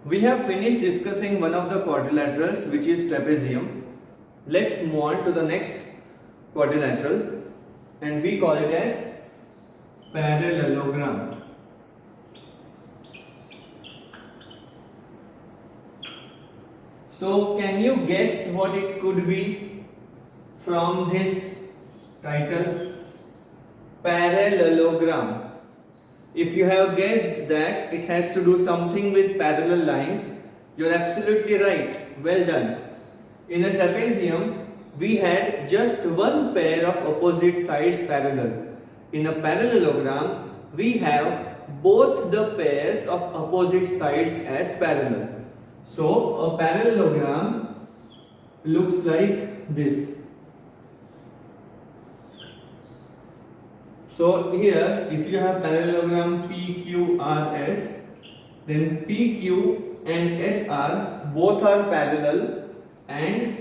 We have finished discussing one of the quadrilaterals, which is trapezium. Let's move on to the next quadrilateral, and we call it as parallelogram. So can you guess what it could be from this title? Parallelogram. If you have guessed that it has to do something with parallel lines, you're absolutely right. Well done. In a trapezium, we had just one pair of opposite sides parallel. In a parallelogram, we have both the pairs of opposite sides as parallel. So a parallelogram looks like this. So here, if you have parallelogram PQRS, then PQ and SR both are parallel, and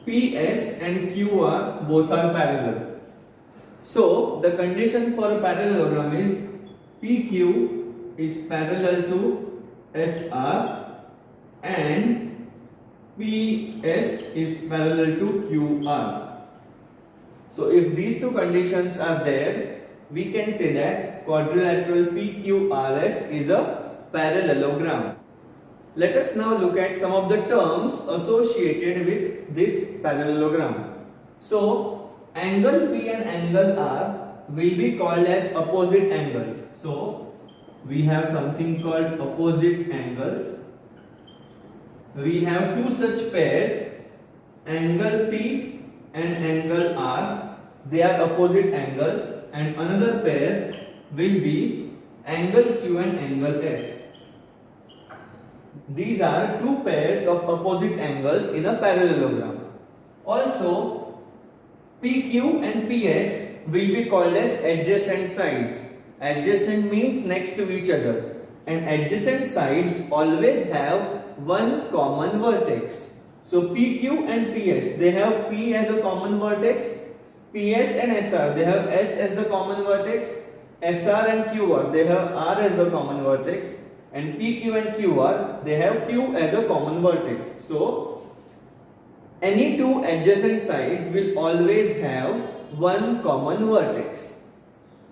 PS and QR both are parallel. So the condition for a parallelogram is PQ is parallel to SR and PS is parallel to QR. So if these two conditions are there, we can say that quadrilateral PQRS is a parallelogram. Let us now look at some of the terms associated with this parallelogram. So angle P and angle R will be called as opposite angles. So we have something called opposite angles. We have two such pairs, angle P and angle R. They are opposite angles, and another pair will be angle Q and angle S. These are two pairs of opposite angles in a parallelogram. Also, PQ and PS will be called as adjacent sides. Adjacent means next to each other, and adjacent sides always have one common vertex. So PQ and PS, they have P as a common vertex. PS and SR, they have S as the common vertex. SR and QR, they have R as the common vertex. And PQ and QR, they have Q as a common vertex. So any two adjacent sides will always have one common vertex.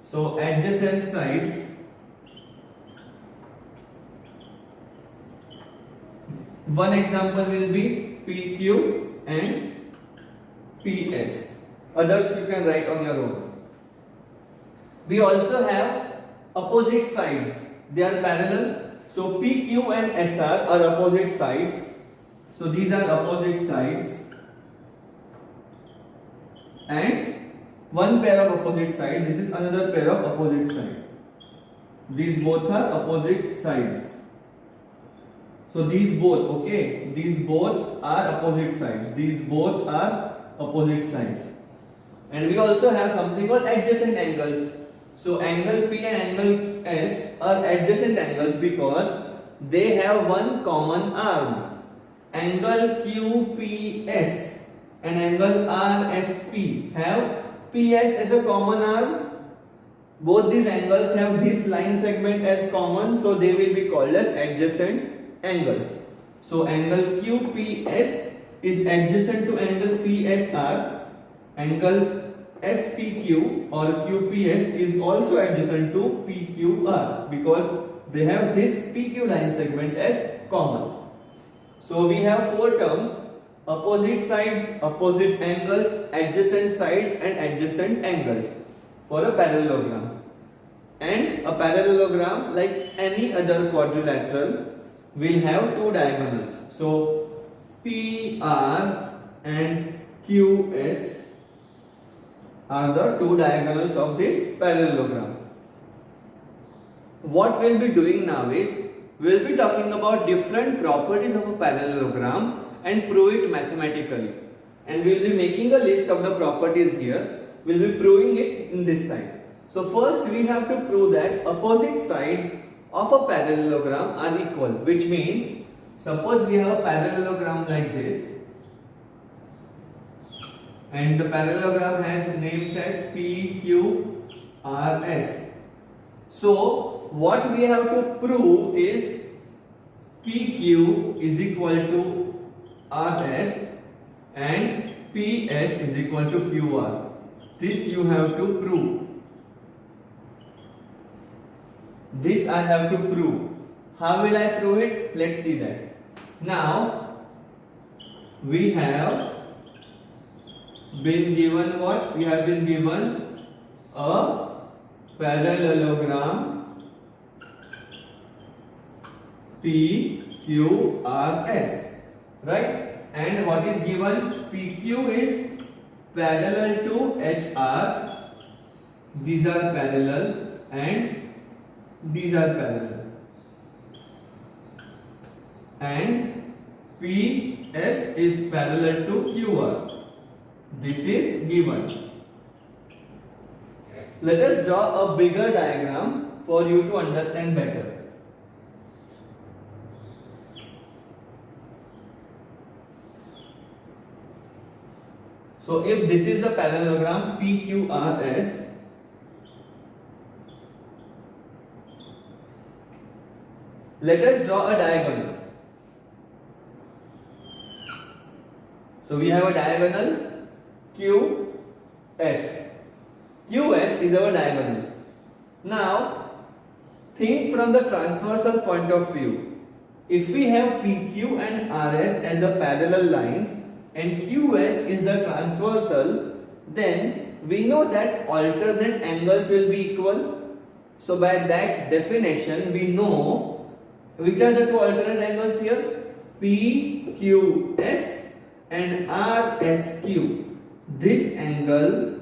So adjacent sides one example will be PQ and PS. Others you can write on your own. We also have opposite sides. They are parallel. So PQ and SR are opposite sides. So these are opposite sides. And one pair of opposite sides. This is another pair of opposite sides. These both are opposite sides. So these both, okay, these both are opposite sides. These both are opposite sides. And we also have something called adjacent angles. So angle P and angle S are adjacent angles because they have one common arm. Angle QPS and angle RSP have PS as a common arm. Both these angles have this line segment as common, so they will be called as adjacent angles. So angle QPS is adjacent to angle PSR. Angle SPQ or QPS is also adjacent to PQR because they have this PQ line segment as common. So we have four terms: opposite sides, opposite angles, adjacent sides and adjacent angles for a parallelogram. And a parallelogram, like any other quadrilateral, will have two diagonals. So PR and QS are the two diagonals of this parallelogram. What we'll be doing now is, we'll be talking about different properties of a parallelogram and prove it mathematically. And we'll be making a list of the properties here. We'll be proving it in this side. So first we have to prove that opposite sides of a parallelogram are equal, which means suppose we have a parallelogram like this, and the parallelogram has names as PQRS. So what we have to prove is PQ is equal to RS and PS is equal to QR. This you have to prove. This I have to prove. How will I prove it? Let's see that. Now we have been given what? We have been given a parallelogram PQRS, right? And what is given? PQ is parallel to SR. These are parallel and these are parallel. And PS is parallel to QR. This is given. Let us draw a bigger diagram for you to understand better. So if this is the parallelogram PQRS, let us draw a diagonal. So we have a diagonal QS. QS is our diagonal. Now think from the transversal point of view. If we have PQ and RS as the parallel lines and QS is the transversal, then we know that alternate angles will be equal. So by that definition we know which are the two alternate angles here, PQS and RSQ. This angle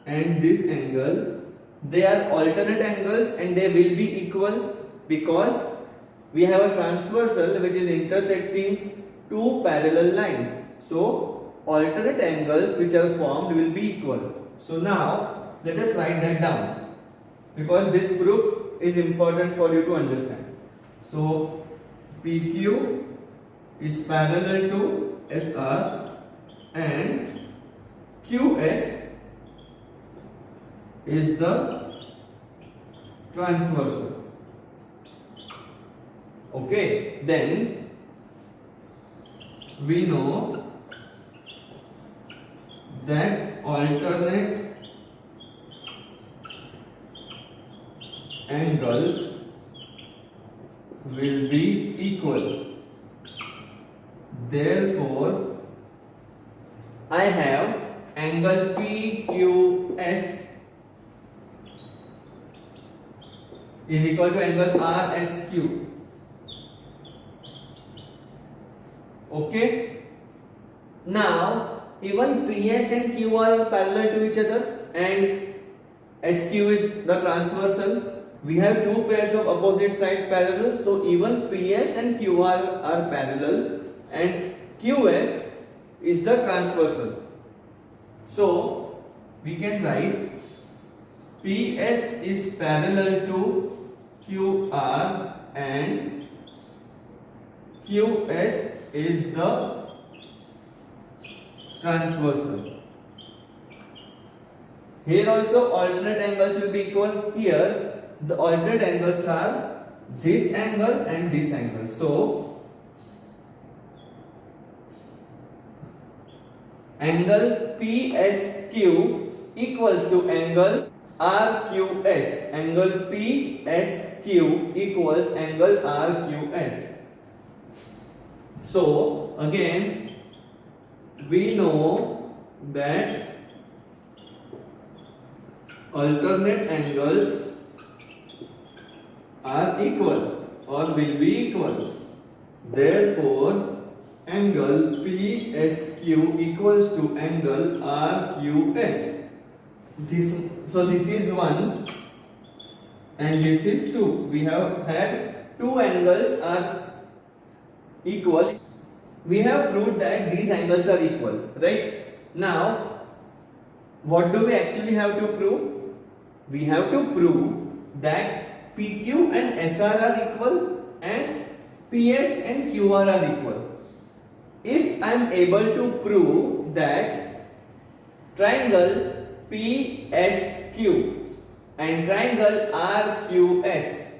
and this angle, they are alternate angles and they will be equal because we have a transversal which is intersecting two parallel lines. So alternate angles which are formed will be equal. So now let us write that down because this proof is important for you to understand. So PQ is parallel to SR and QS is the transversal. Okay, then we know that alternate angles will be equal. Therefore, I have angle PQS is equal to angle RSQ. Okay. Now, even PS and Q are parallel to each other and SQ is the transversal. We have two pairs of opposite sides parallel. So, even PS and QR are parallel and QS is the transversal. So, we can write PS is parallel to QR and QS is the transversal. Here also alternate angles will be equal. Here the alternate angles are this angle and this angle. So angle PSQ equals to angle RQS. Angle PSQ equals angle RQS. So again we know that alternate angles are equal or will be equal. Therefore, angle PSQ equals to angle RQS. So this is 1 and this is 2. We have had two angles are equal. We have proved that these angles are equal, right? Now, what do we actually have to prove? We have to prove that PQ and SR are equal and PS and QR are equal. If I am able to prove that triangle PSQ and triangle RQS,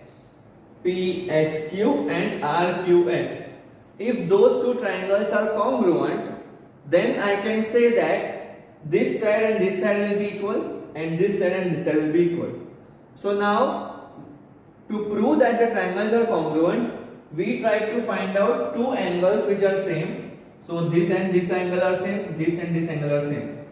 PSQ and RQS, if those two triangles are congruent, then I can say that this side and this side will be equal and this side and this side will be equal. So now, to prove that the triangles are congruent, we try to find out two angles which are same. So this and this angle are same, this and this angle are same.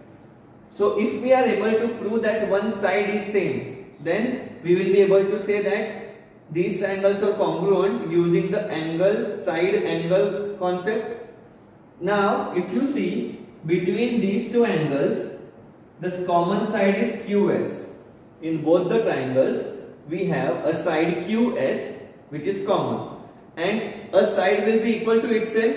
So if we are able to prove that one side is same, then we will be able to say that these triangles are congruent using the angle side angle concept. Now if you see between these two angles, the common side is QS. In both the triangles we have a side QS which is common, and a side will be equal to itself.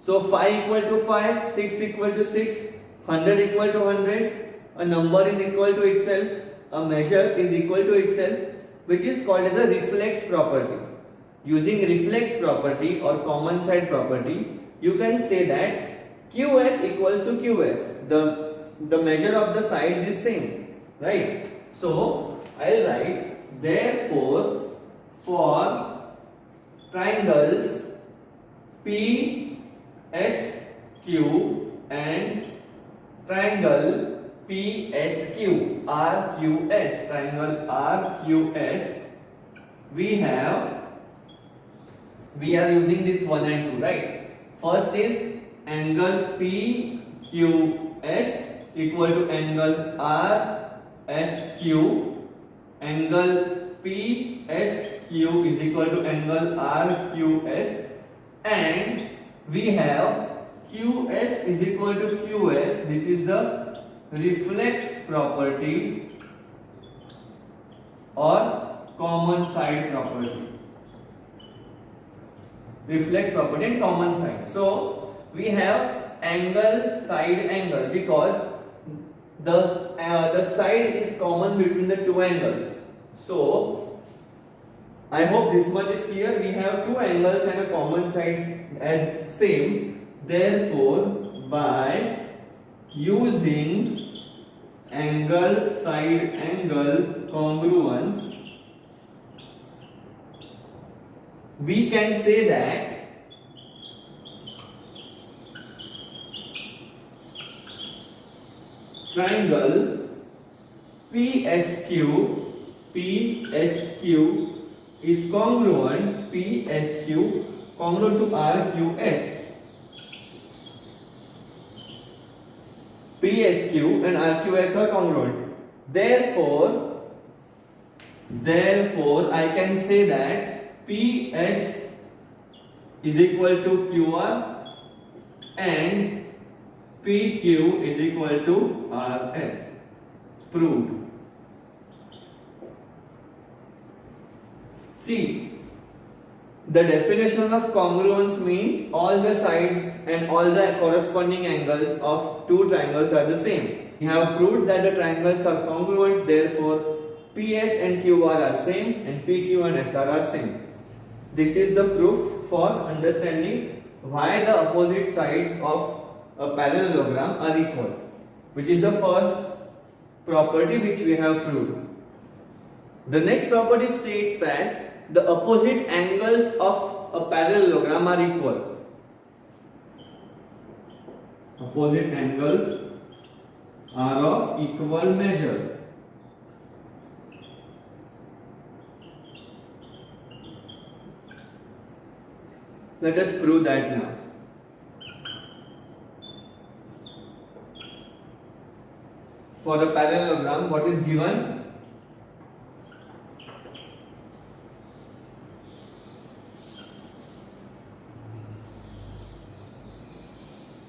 So 5 equal to 5, 6 equal to 6, 100 equal to 100, a number is equal to itself, a measure is equal to itself, which is called as a reflex property. Using reflex property or common side property, you can say that QS equal to QS. The measure of the sides is same, right? So I'll write, therefore, for triangles PSQ and triangle PSQ, RQS, triangle RQS, we are using this 1 and 2, right? First is angle PQS equal to angle RSQ, angle PSQ is equal to angle RQS, and we have QS is equal to QS. This is the reflex property or common side property. Reflex property and common side. So we have angle side angle because the side is common between the two angles. So I hope this much is clear. We have two angles and a common sides as same. Therefore, by using angle side angle congruence, we can say that triangle PSQ is congruent to RQS. PSQ and RQS are congruent. Therefore, I can say that PS is equal to QR and PQ is equal to RS. Proved. See, the definition of congruence means all the sides and all the corresponding angles of two triangles are the same. We have proved that the triangles are congruent, therefore PS and QR are same and PQ and SR are same. This is the proof for understanding why the opposite sides of a parallelogram are equal, which is the first property which we have proved. The next property states that the opposite angles of a parallelogram are equal. Opposite angles are of equal measure. Let us prove that now. For a parallelogram, what is given?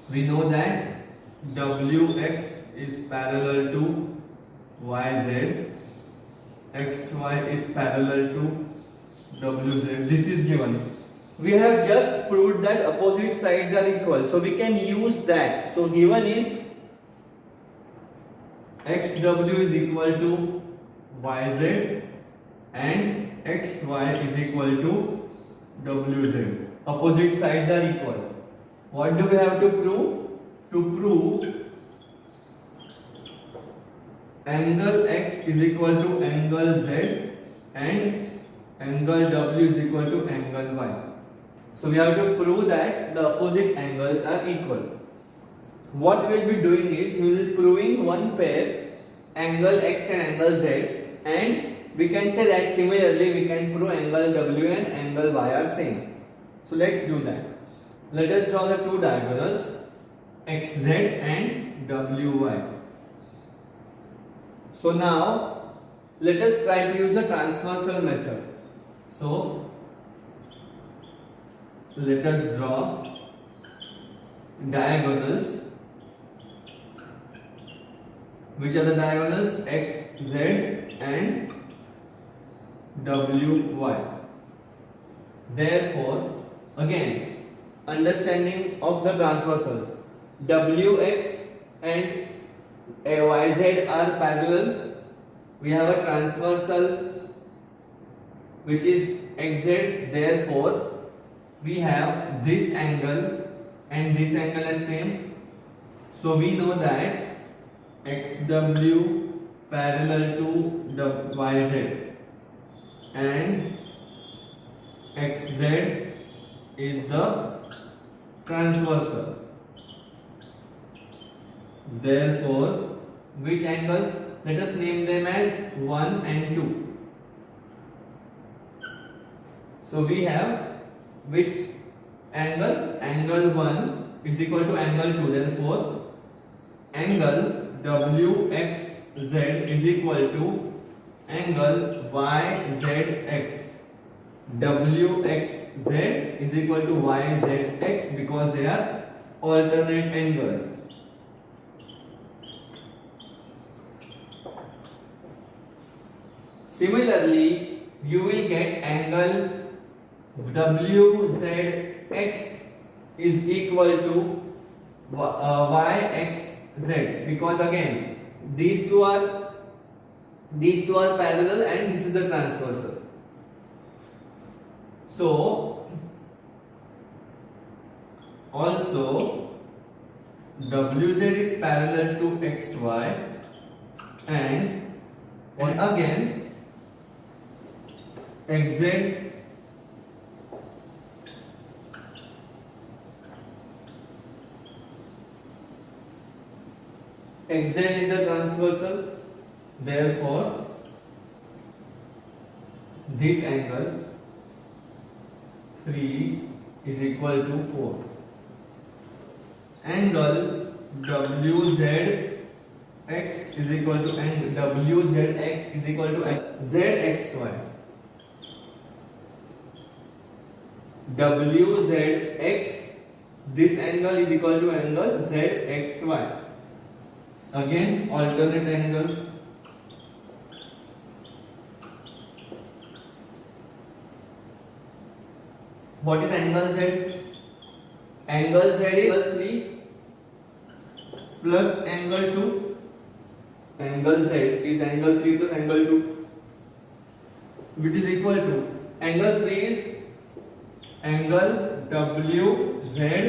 We know that WX is parallel to YZ, XY is parallel to WZ. This is given. We have just proved that opposite sides are equal, so we can use that. So given is XW is equal to YZ and XY is equal to WZ. Opposite sides are equal. What do we have to prove? To prove angle X is equal to angle Z and angle W is equal to angle Y. So we have to prove that the opposite angles are equal. What we will be doing is we will be proving one pair, angle x and angle z, and we can say that similarly we can prove angle w and angle y are same. So let's do that. Let us draw the two diagonals xz and wy. So now let us try to use the transversal method. So let us draw diagonals. Which are the diagonals? X, Z and W, Y. Therefore, again, understanding of the transversals, WX and YZ are parallel. We have a transversal which is XZ. Therefore, we have this angle and this angle is same. So we know that XW parallel to YZ and XZ is the transversal. Therefore, which angle? Let us name them as 1 and 2. So we have which angle? Angle 1 is equal to angle 2. Therefore, angle WXZ is equal to angle YZX. WXZ is equal to YZX because they are alternate angles. Similarly, you will get angle WZX is equal to YXZ because again these two are parallel and this is a transversal. So also WZ is parallel to XY and again XZ is the transversal. Therefore, this angle 3 is equal to 4. Angle WZX is equal to WZX is equal to ZXY. WZX, this angle is equal to angle ZXY. Again, alternate angles. What is angle Z? Angle Z is angle 3 plus angle 2. Angle Z is angle 3 plus angle 2, which is equal to angle 3 is angle WZX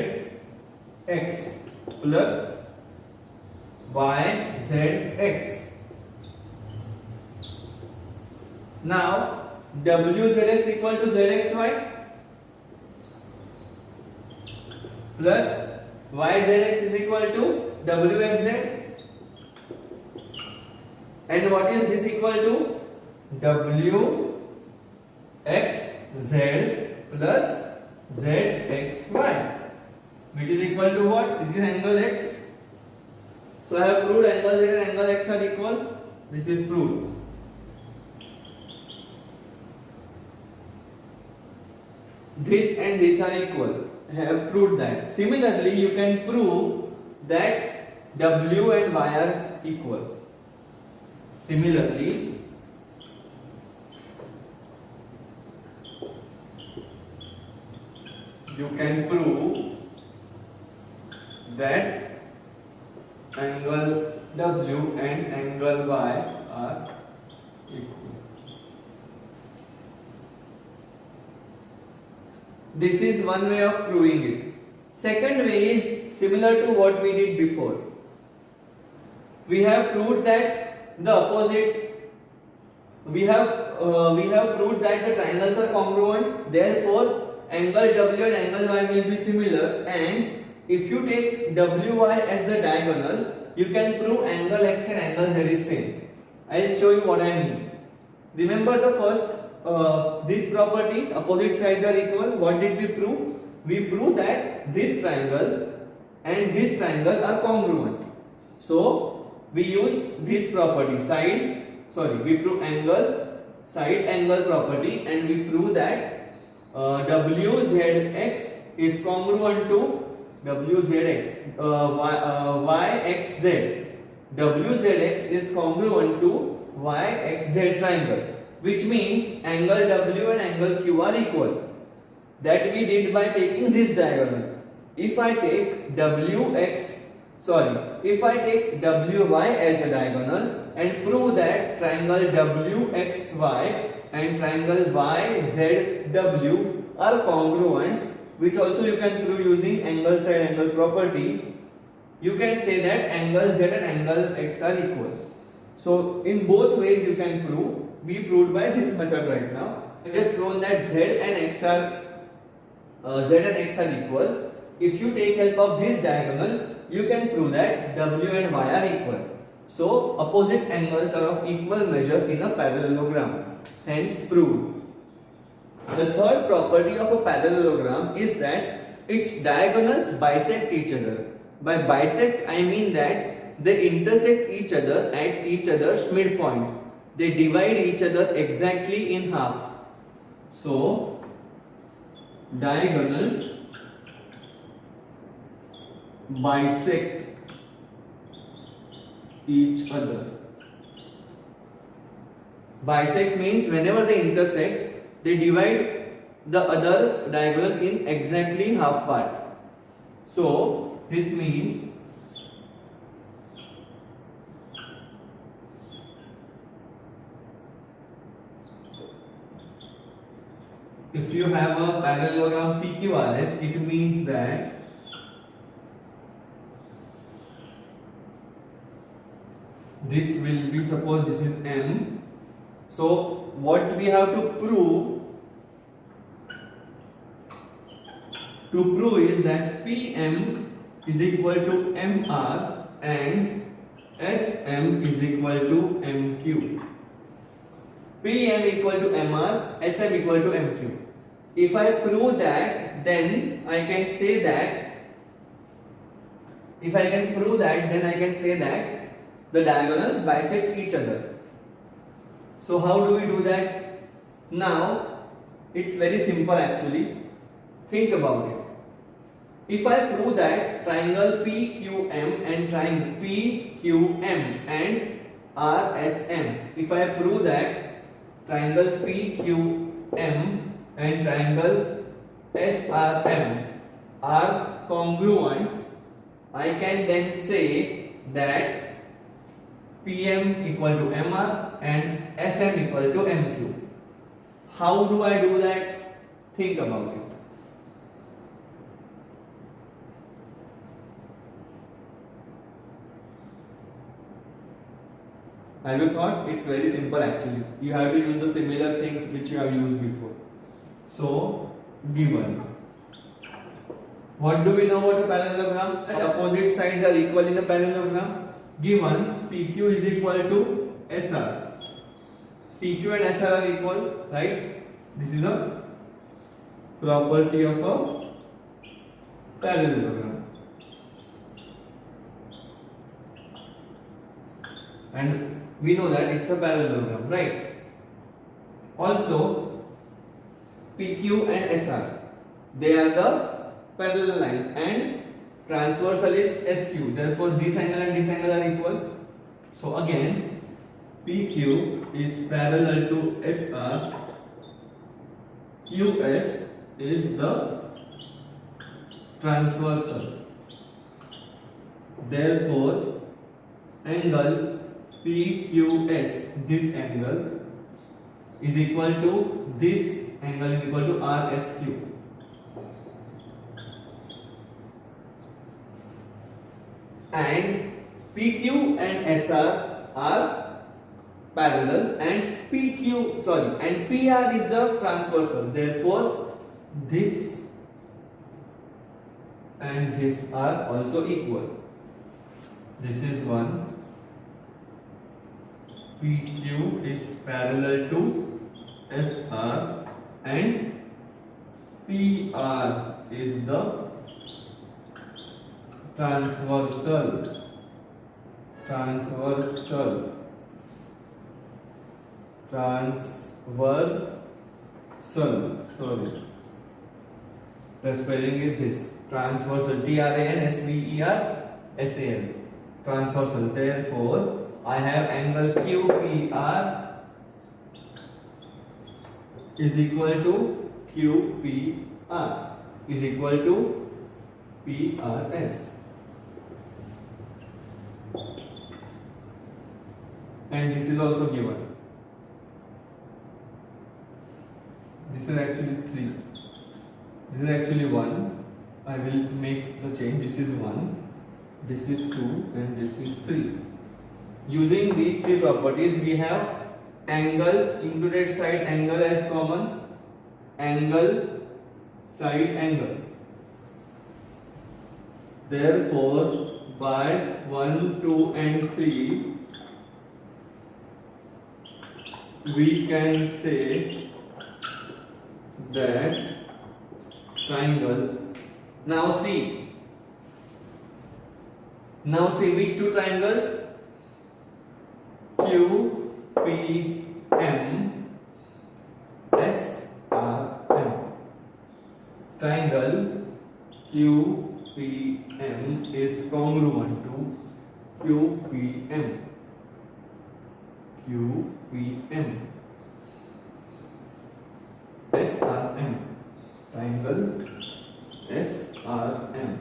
plus YZX. Now WZX equal to ZXY plus YZX is equal to WXZ. And what is this equal to? WXZ plus ZXY, which is equal to what? It is angle X. So I have proved angle Z and angle X are equal. This is proved. This and this are equal. I have proved that. Similarly, you can prove that W and Y are equal. Similarly, you can prove that angle W and angle Y are equal. This is one way of proving it. Second way is similar to what we did before. We have proved that the opposite. We have proved that the triangles are congruent. Therefore, angle W and angle Y will be similar, and if you take WY as the diagonal, you can prove angle X and angle Z is same. I'll show you what I mean. Remember the first this property, opposite sides are equal. What did we prove? We proved that this triangle and this triangle are congruent. So we use this property, we prove angle, side angle property, and we prove that WZX is congruent to WZX, YXZ. WZX is congruent to YXZ triangle, which means angle W and angle Q are equal. That we did by taking this diagonal. If I take WY as a diagonal and prove that triangle WXY and triangle YZW are congruent, which also you can prove using angle side angle property, you can say that angle Z and angle X are equal. So in both ways you can prove. We proved by this method right now. I just proven that Z and X are equal. If you take help of this diagonal, you can prove that W and Y are equal. So opposite angles are of equal measure in a parallelogram. Hence proved. The third property of a parallelogram is that its diagonals bisect each other. By bisect I mean that they intersect each other at each other's midpoint. They divide each other exactly in half. So diagonals bisect each other. Bisect means whenever they intersect, they divide the other diagonal in exactly half part. So this means if you have a parallelogram PQRS, it means that this will be, suppose this is M. So what we have to prove is that PM is equal to MR and SM is equal to MQ. PM equal to MR, SM equal to MQ. If I prove that, then I can say that the diagonals bisect each other. So how do we do that? Now it's very simple actually. Think about it. If I prove that triangle PQM and triangle PQM and RSM, if I prove that triangle PQM and triangle SRM are congruent, I can then say that PM equal to MR and SM equal to MQ. How do I do that? Think about it. Have you thought? It's very simple actually. You have to use the similar things which you have used before. So, given. What do we know about a parallelogram? That opposite sides are equal in a parallelogram. Given PQ is equal to SR. PQ and SR are equal, right? This is a property of a parallelogram. And we know that it's a parallelogram, right? Also, PQ and SR, they are the parallel lines, and transversal is SQ. Therefore, this angle and this angle are equal. So again, PQ is parallel to SR. QS is the transversal. Therefore, angle PQS, this angle, is equal to this angle is equal to RSQ. And PQ and SR are parallel, and PR is the transversal. Therefore, this and this are also equal. This is one. PQ is parallel to SR and PR is the transversal, sorry, the spelling is this, transversal, TRANSVERSAL, transversal. Therefore, I have angle QPR is equal to QPR is equal to PRS. And this is also given. This is actually 3. This is actually 1. I will make the change. This is 1. This is 2 and this is 3. Using these three properties, we have angle, included side angle as common, angle, side angle. Therefore, by 1, 2 and 3, we can say that triangle. Now see which two triangles? QPM SRM. Triangle QPM is congruent to QPM. SRM. Triangle SRM.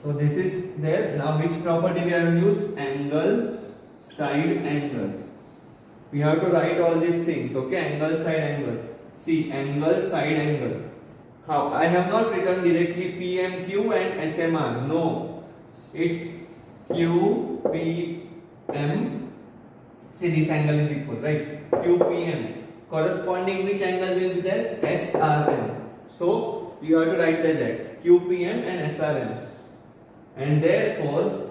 So this is there. Now which property we have used? Angle, side angle. We have to write all these things. Okay, angle, side angle. See, angle, side angle. How? I have not written directly PMQ and SMR. No, it's QPM. See, this angle is equal, right? QPM. Corresponding which angle will be there? SRM. So you have to write like that, QPM and SRM. And therefore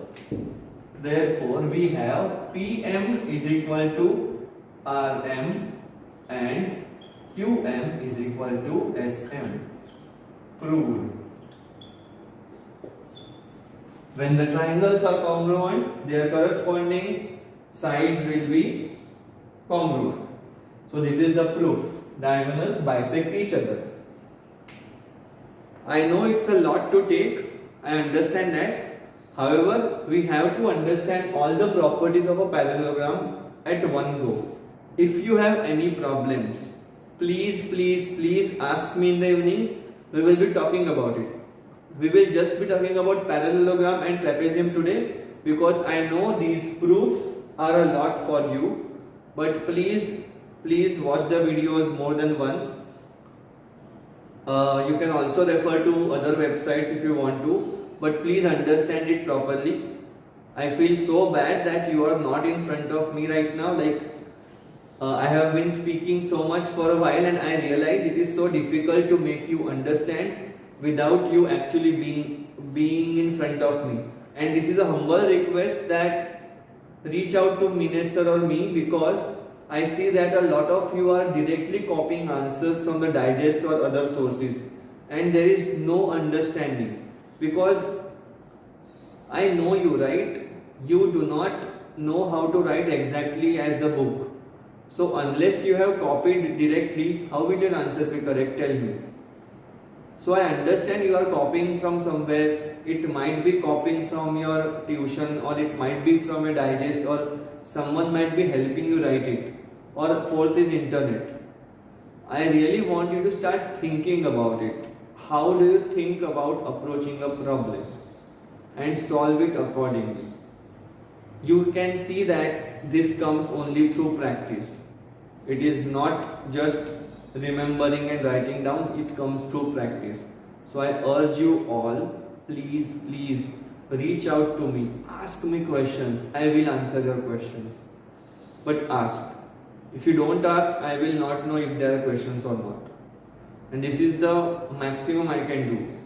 we have PM is equal to RM and QM is equal to SM. Proved. When the triangles are congruent, their corresponding sides will be congruent. So this is the proof. Diagonals bisect each other. I know it's a lot to take. I understand that. However, we have to understand all the properties of a parallelogram at one go. If you have any problems, please ask me in the evening. We will be talking about it. We will just be talking about parallelogram and trapezium today because I know these proofs are a lot for you. But please watch the videos more than once. You can also refer to other websites if you want to. But please understand it properly. I feel so bad that you are not in front of me right now. I have been speaking so much for a while and I realize it is so difficult to make you understand without you actually being in front of me. And this is a humble request that reach out to Minesh sir or me, because I see that a lot of you are directly copying answers from the digest or other sources and there is no understanding. Because I know you, right? You do not know how to write exactly as the book. So unless you have copied directly, how will your answer be correct? Tell me. So I understand you are copying from somewhere. It might be copying from your tuition, or it might be from a digest, or someone might be helping you write it. Or fourth is internet. I really want you to start thinking about it. How do you think about approaching a problem and solve it accordingly? You can see that this comes only through practice. It is not just remembering and writing down, it comes through practice. So I urge you all, please reach out to me, ask me questions. I will answer your questions, but ask. If you don't ask, I will not know if there are questions or not. and this is the maximum I can do.